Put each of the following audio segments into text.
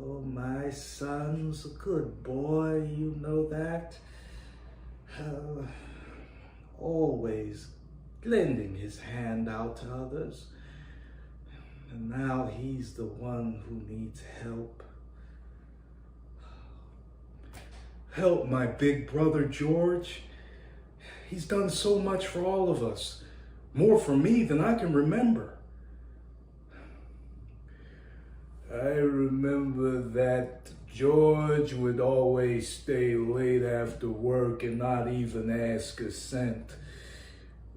Oh, my son's a good boy, you know that. Uh, Always lending his hand out to others. And now he's the one who needs help. Help my big brother George. He's done so much for all of us. More for me than I can remember. I remember that George would always stay late after work and not even ask a cent.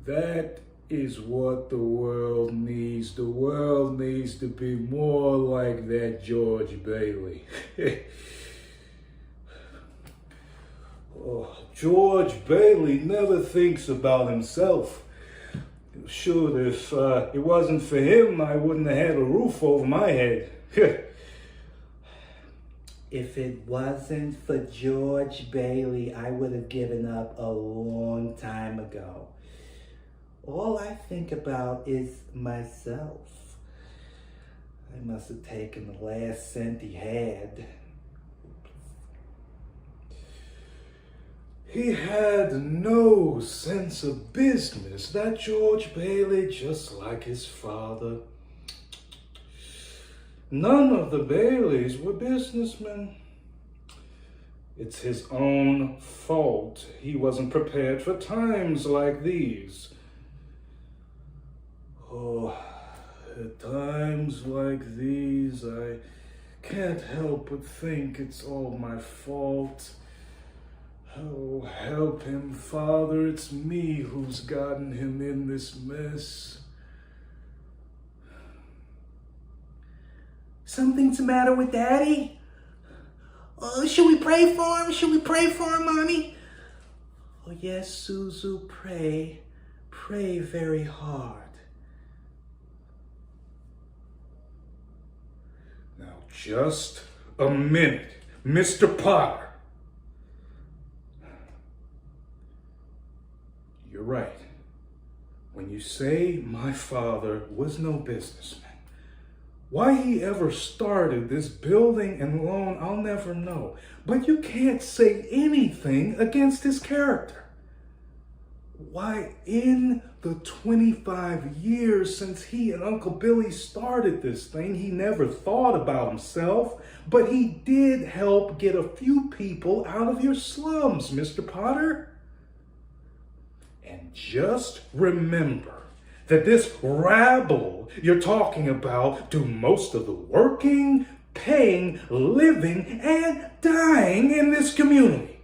That is what the world needs. The world needs to be more like that George Bailey. Oh, George Bailey never thinks about himself. Sure, if it wasn't for him, I wouldn't have had a roof over my head. If it wasn't for George Bailey, I would have given up a long time ago. All I think about is myself. I must have taken the last cent he had. He had no sense of business, that George Bailey, just like his father. None of the Baileys were businessmen. It's his own fault he wasn't prepared for times like these. Oh, at times like these, I can't help but think it's all my fault. Oh, help him, Father, it's me who's gotten him in this mess. Something's the matter with Daddy? Oh, should we pray for him? Should we pray for him, Mommy? Oh, yes, Suzu, pray. Pray very hard. Now, just a minute, Mr. Potter. You're right. When you say my father was no businessman, why he ever started this building and loan, I'll never know. But you can't say anything against his character. Why, in the 25 years since he and Uncle Billy started this thing, he never thought about himself, but he did help get a few people out of your slums, Mr. Potter. And just remember that this rabble you're talking about do most of the working, paying, living, and dying in this community.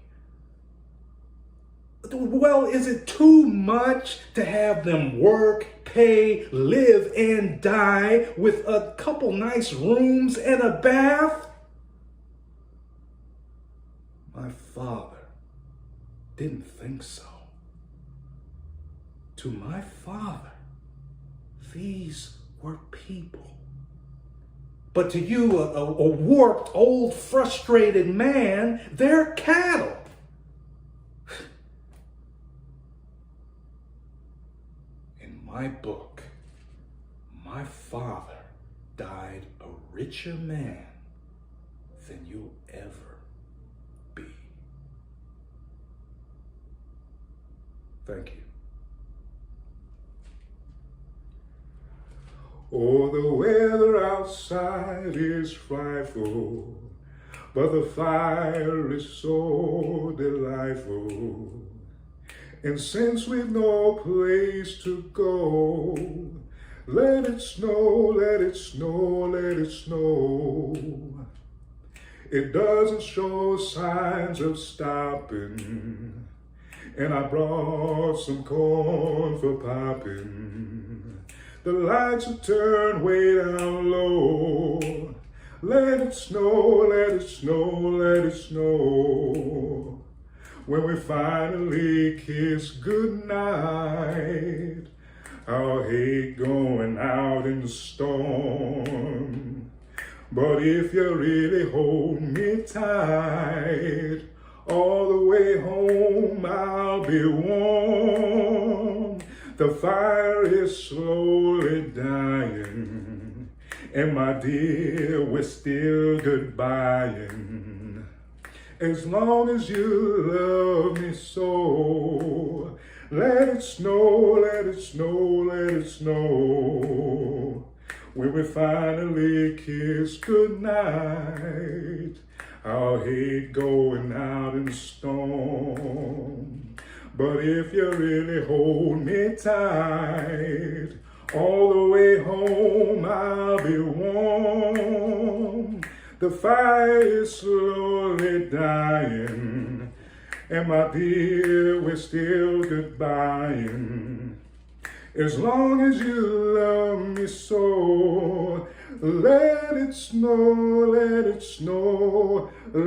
Well, is it too much to have them work, pay, live, and die with a couple nice rooms and a bath? My father didn't think so. To my father, these were people. But to you, a warped, old, frustrated man, they're cattle. In my book, my father died a richer man than you'll ever be. Thank you. Oh, the weather outside is frightful, but the fire is so delightful. And since we've no place to go, let it snow, let it snow, let it snow. It doesn't show signs of stopping, and I brought some corn for popping. The lights are turned way down low. Let it snow, let it snow, let it snow. When we finally kiss goodnight, I'll hate going out in the storm. But if you really hold me tight, all the way home I'll be warm. The fire is slowly dying, And my dear, we're still goodbying. As long as you love me so, let it snow, let it snow, let it snow. When we finally kiss goodnight, I'll hate going out in the storm. But if you really hold me tight, all the way home I'll be warm. The fire is slowly dying, and my dear, we're still goodbying. As long as you love me so, let it snow, let it snow, let